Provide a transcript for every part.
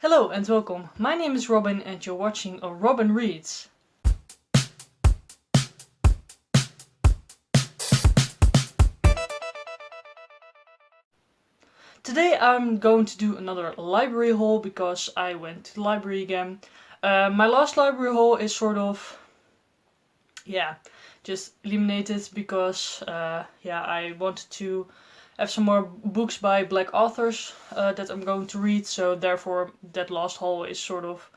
Hello and welcome. My name is Robin and you're watching a Robin Reads. Today I'm going to do another library haul because I went to the library again. My last library haul is sort of, just eliminated because, I wanted to have some more books by black authors that I'm going to read. So therefore that last haul is sort of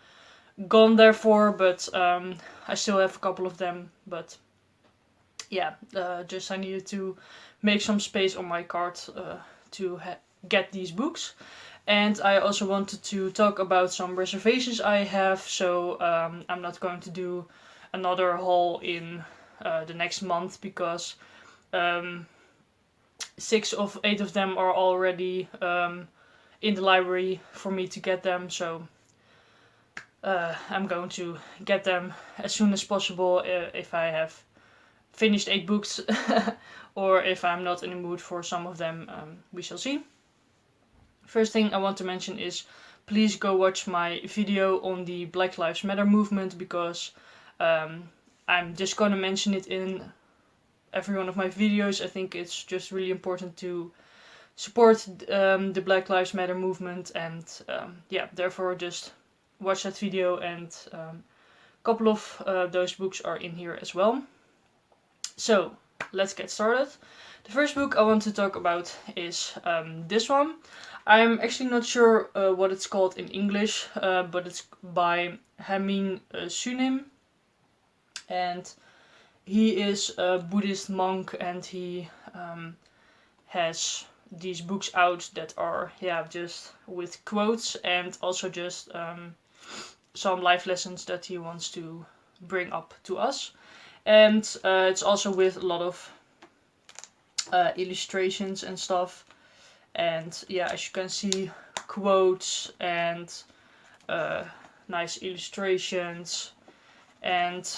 gone therefore, but I still have a couple of them. But just I needed to make some space on my cart to get these books. And I also wanted to talk about some reservations I have, so I'm not going to do another haul in the next month because 6 of 8 of them are already in the library for me to get them, so I'm going to get them as soon as possible if I have finished 8 books or if I'm not in the mood for some of them, we shall see. First thing I want to mention is please go watch my video on the Black Lives Matter movement because I'm just gonna mention it in every one of my videos. I think it's just really important to support the Black Lives Matter movement, and therefore just watch that video, and a couple of those books are in here as well. So let's get started. The first book I want to talk about is this one. I'm actually not sure what it's called in English, but it's by Haemin Sunim, and he is a Buddhist monk, and he has these books out that are just with quotes and also just some life lessons that he wants to bring up to us. And it's also with a lot of illustrations and stuff. And as you can see, quotes and nice illustrations. And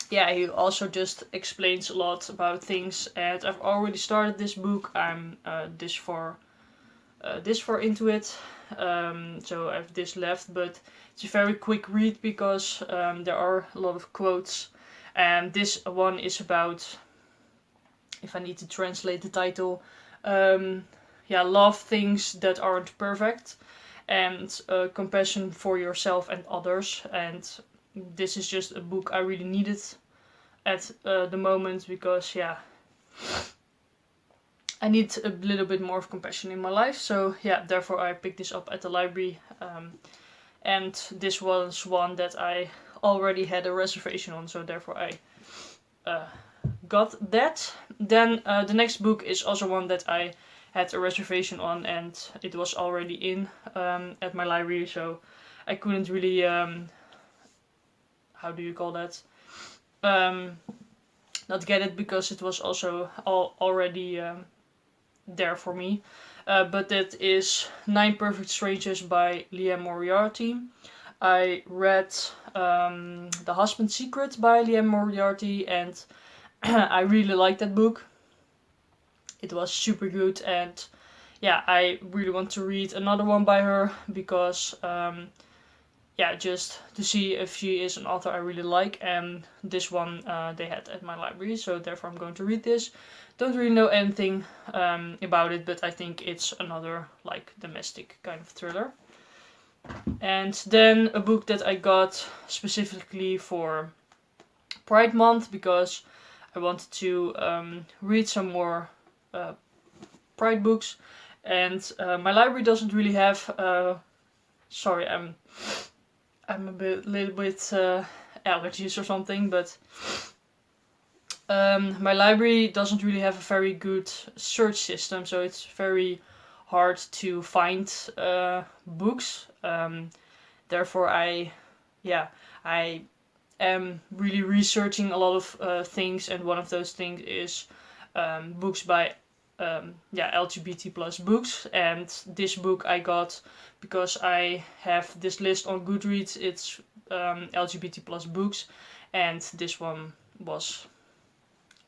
he also just explains a lot about things. And I've already started this book. I'm this far into it. So I have this left, but it's a very quick read because there are a lot of quotes. And this one is about, if I need to translate the title, love things that aren't perfect, and compassion for yourself and others. And this is just a book I really needed at the moment because I need a little bit more of compassion in my life. So therefore I picked this up at the library, and this was one that I already had a reservation on, so therefore I got that. Then the next book is also one that I had a reservation on, and it was already in at my library, so I couldn't really how do you call that, not get it because it was also already there for me. But that is 9 Perfect Strangers by Liane Moriarty. I read The Husband's Secret by Liane Moriarty, and I really liked that book. It was super good, and I really want to read another one by her because just to see if she is an author I really like, and this one they had at my library, so therefore I'm going to read this. Don't really know anything about it, but I think it's another like domestic kind of thriller. And then a book that I got specifically for Pride Month because I wanted to read some more Pride books, and my library doesn't really have. Sorry, I'm little bit allergies or something, but my library doesn't really have a very good search system, so it's very hard to find books. Therefore, I am really researching a lot of things, and one of those things is books by LGBT plus books. And this book I got because I have this list on Goodreads. It's LGBT plus books, and this one was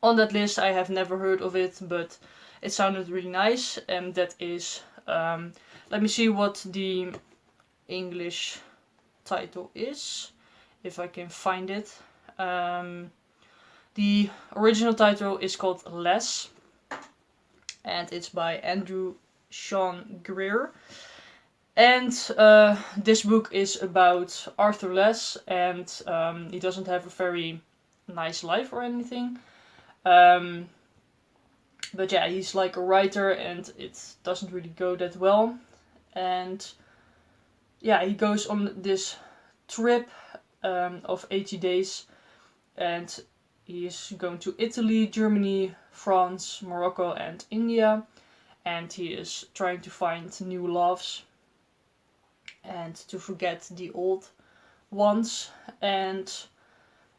on that list. I have never heard of it, but it sounded really nice, and that is let me see what the English title is, if I can find it. The original title is called Less, and it's by Andrew Sean Greer. And this book is about Arthur Less, and he doesn't have a very nice life or anything. But yeah, he's like a writer, and it doesn't really go that well. And yeah, he goes on this trip of 80 days, and he's going to Italy, Germany, France, Morocco, and India. And he is trying to find new loves and to forget the old ones. And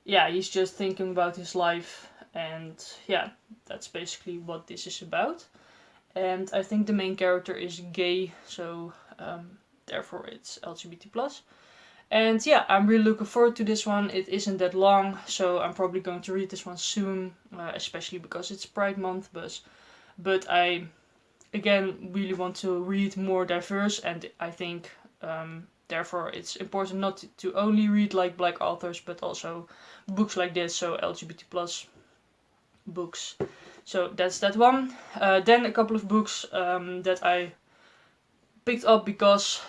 yeah, he's just thinking about his life. And yeah, that's basically what this is about. And I think the main character is gay, so therefore it's LGBT+. And yeah, I'm really looking forward to this one. It isn't that long, so I'm probably going to read this one soon, especially because it's Pride Month. But I, again, really want to read more diverse, and I think therefore it's important not to only read like black authors, but also books like this, so LGBT+ books. So that's that one. Then a couple of books that I picked up because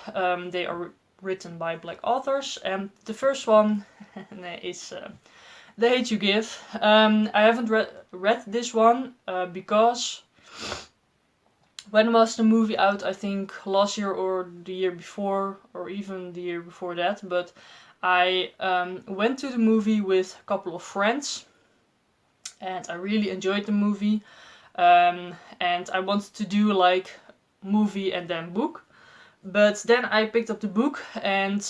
they are written by black authors. And the first one is The Hate You Give. I haven't read this one because when was the movie out? I think last year or the year before, or even the year before that. But I went to the movie with a couple of friends, and I really enjoyed the movie. And I wanted to do like movie and then book. But then I picked up the book, and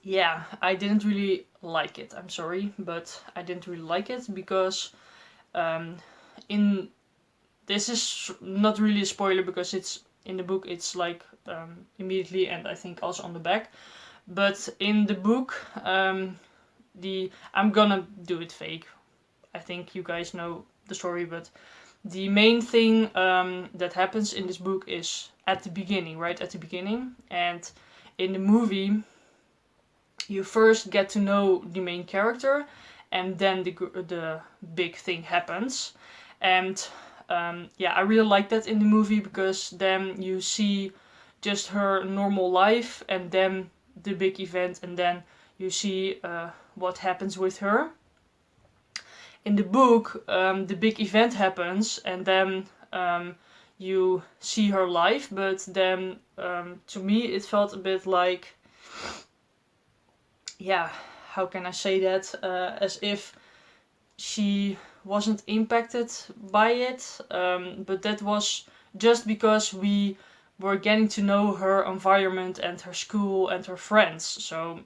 yeah, I didn't really like it. I'm sorry, but I didn't really like it because this is not really a spoiler because it's in the book. It's like immediately, and I think also on the back. But in the book, I'm gonna do it fake. I think you guys know the story, but the main thing that happens in this book is at the beginning, right at the beginning. And in the movie, you first get to know the main character, and then the big thing happens. And yeah, I really like that in the movie because then you see just her normal life, and then the big event, and then you see what happens with her. In the book, the big event happens, and then you see her life, but then to me it felt a bit like, yeah, how can I say that? As if she wasn't impacted by it, but that was just because we were getting to know her environment and her school and her friends. So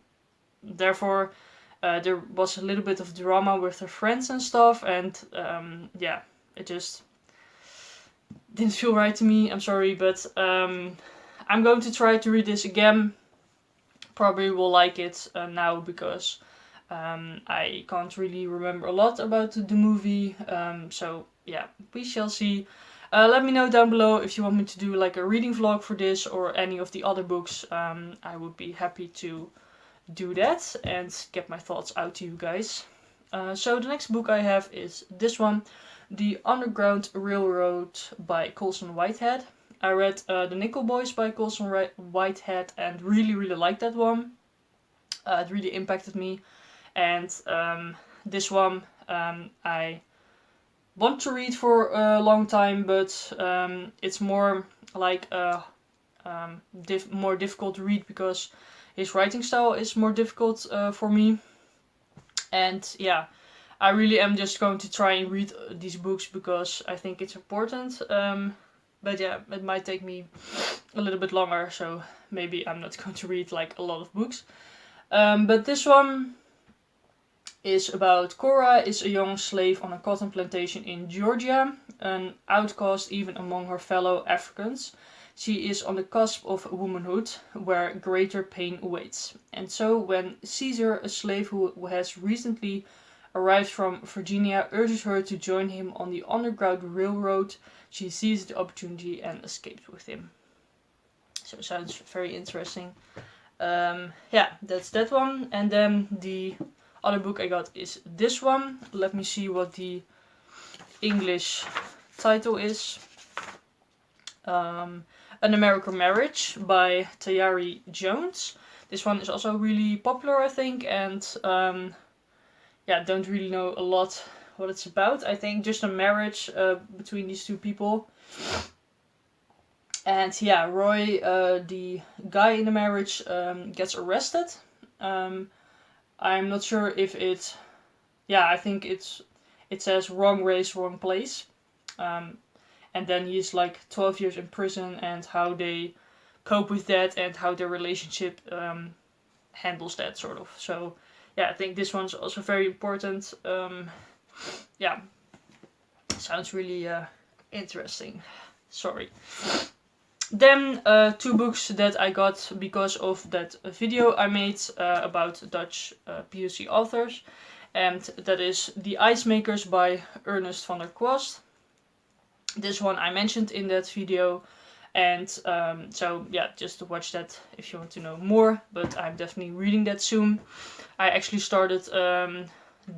therefore there was a little bit of drama with her friends and stuff, and yeah, it just didn't feel right to me. I'm sorry, but I'm going to try to read this again. Probably will like it now because I can't really remember a lot about the movie. So yeah, we shall see. Let me know down below if you want me to do like a reading vlog for this or any of the other books. I would be happy to do that and get my thoughts out to you guys. So the next book I have is this one, The Underground Railroad by Colson Whitehead. I read The Nickel Boys by Colson Whitehead and really liked that one. It really impacted me. And this one I want to read for a long time, but it's more like a more difficult to read because his writing style is more difficult for me. And yeah, I really am just going to try and read these books because I think it's important. But yeah, it might take me a little bit longer, so maybe I'm not going to read like a lot of books. But this one is about Cora, is a young slave on a cotton plantation in Georgia, an outcast even among her fellow Africans. She is on the cusp of womanhood, where greater pain awaits. And so when Caesar, a slave who has recently arrived from Virginia, urges her to join him on the Underground Railroad, she seizes the opportunity and escapes with him. So it sounds very interesting. Yeah, that's that one. And then the other book I got is this one. Let me see what the English title is. An American Marriage by Tayari Jones. This one is also really popular, I think, and yeah, don't really know a lot what it's about. I think just a marriage between these two people. And yeah, Roy, the guy in the marriage, gets arrested. I'm not sure if it... Yeah, I think it says wrong race, wrong place. And then he's like 12 years in prison, and how they cope with that and how their relationship handles that, sort of. So yeah, I think this one's also very important. Yeah, sounds really interesting. Sorry. Then two books that I got because of that video I made about Dutch POC authors. And that is The Ice Makers by Ernest van der Kwast. This one I mentioned in that video. And so yeah, just to watch that if you want to know more. But I'm definitely reading that soon. I actually started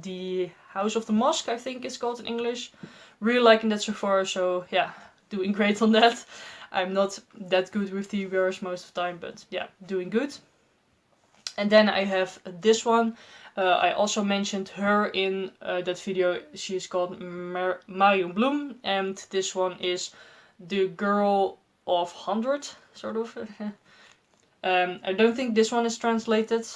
The House of the Mosque, I think it's called in English. Really liking that so far, so yeah, doing great on that. I'm not that good with TBRs most of the time, but yeah, doing good. And then I have this one. I also mentioned her in that video. She is called Marion Bloem, and this one is The Girl of 100, sort of. I don't think this one is translated,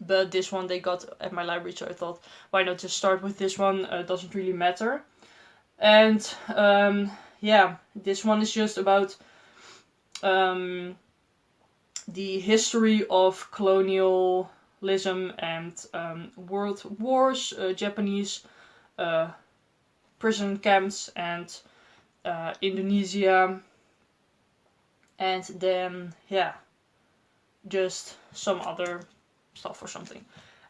but this one they got at my library, so I thought, why not just start with this one? Doesn't really matter. And yeah, this one is just about the history of colonialism and world wars, Japanese prison camps, and Indonesia. And then, yeah, just some other stuff or something.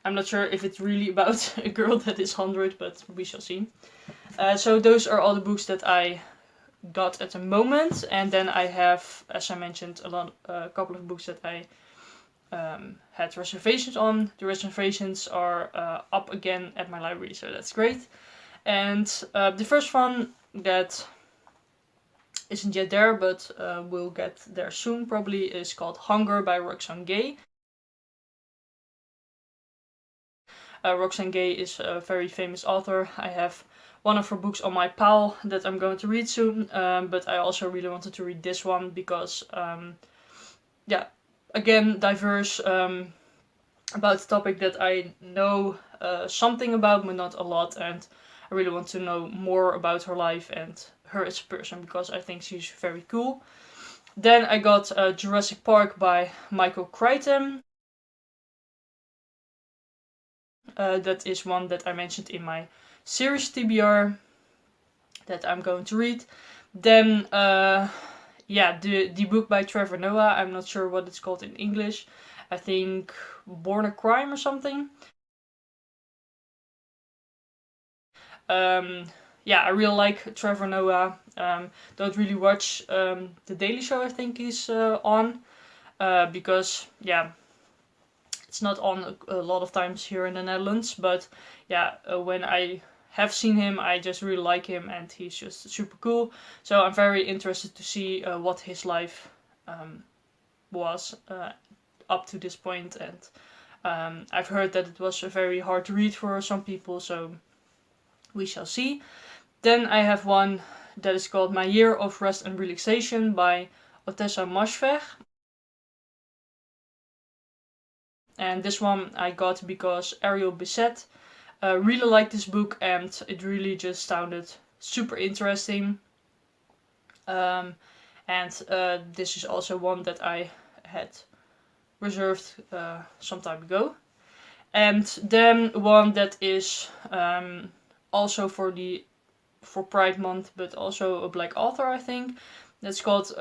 I'm not sure if it's really about a girl that is 100, but we shall see. So those are all the books that I got at the moment. And then I have, as I mentioned, a couple of books that I had reservations on. The reservations are up again at my library, so that's great. And the first one that isn't yet there, but will get there soon probably, is called Hunger by Roxane Gay. Roxane Gay is a very famous author. I have one of her books on my pile that I'm going to read soon, but I also really wanted to read this one because, yeah, again, diverse, about the topic that I know something about, but not a lot, and I really want to know more about her life and her as a person because I think she's very cool. Then I got Jurassic Park by Michael Crichton. That is one that I mentioned in my series TBR that I'm going to read. Then, yeah, the book by Trevor Noah. I'm not sure what it's called in English. I think Born a Crime or something. Yeah, I really like Trevor Noah. Don't really watch The Daily Show, I think he's on. Because, yeah, it's not on a lot of times here in the Netherlands. But, yeah, when I have seen him, I just really like him. And he's just super cool. So I'm very interested to see what his life was up to this point. And I've heard that it was very hard to read for some people. So we shall see. Then I have one that is called My Year of Rest and Relaxation by Ottessa Moshfegh. And this one I got because Ariel Bissett really liked this book and it really just sounded super interesting. And this is also one that I had reserved some time ago. And then one that is also for Pride Month, but also a black author, I think. That's called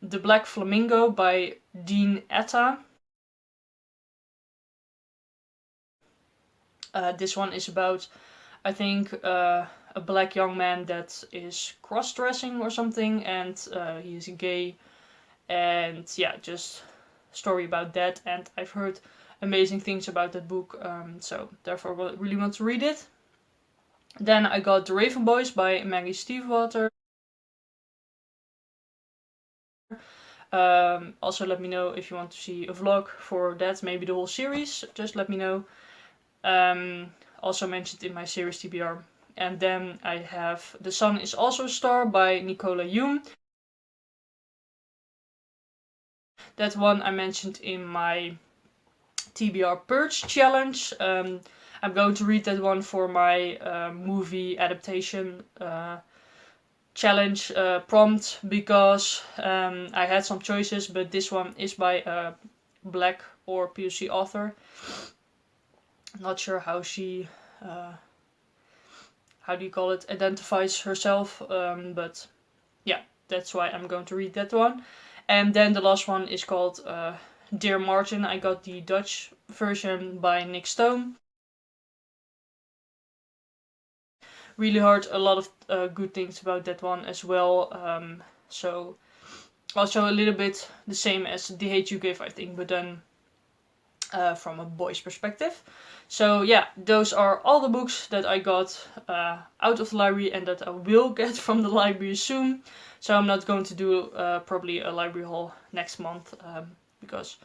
The Black Flamingo by Dean Atta. This one is about, I think, a black young man that is cross-dressing or something, and he is gay, And yeah, just story about that, and I've heard amazing things about that book, so therefore I really want to read it. Then I got The Raven Boys by Maggie STIEFVATER. Also let me know if you want to see a vlog for that, maybe the whole series, just let me know. Also mentioned in my series TBR. And then I have The Sun is Also a Star by Nicola Hume. That one I mentioned in my TBR Purge challenge. I'm going to read that one for my movie adaptation challenge prompt, because I had some choices, but this one is by a Black or POC author. Not sure how she, how do you call it, identifies herself, but yeah, that's why I'm going to read that one. And then the last one is called Dear Martin. I got the Dutch version by Nick Stone. Really heard a lot of good things about that one as well. So also a little bit the same as The Hate You Give, I think, but then from a boy's perspective. So yeah, those are all the books that I got out of the library and that I will get from the library soon. So I'm not going to do probably a library haul next month, because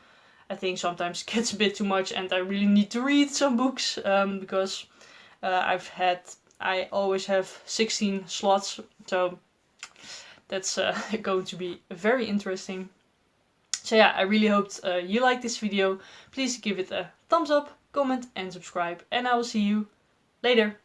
I think sometimes it gets a bit too much and I really need to read some books, because I always have 16 slots, so that's going to be very interesting. So yeah, I really hoped you liked this video. Please give it a thumbs up, comment and subscribe, and I will see you later.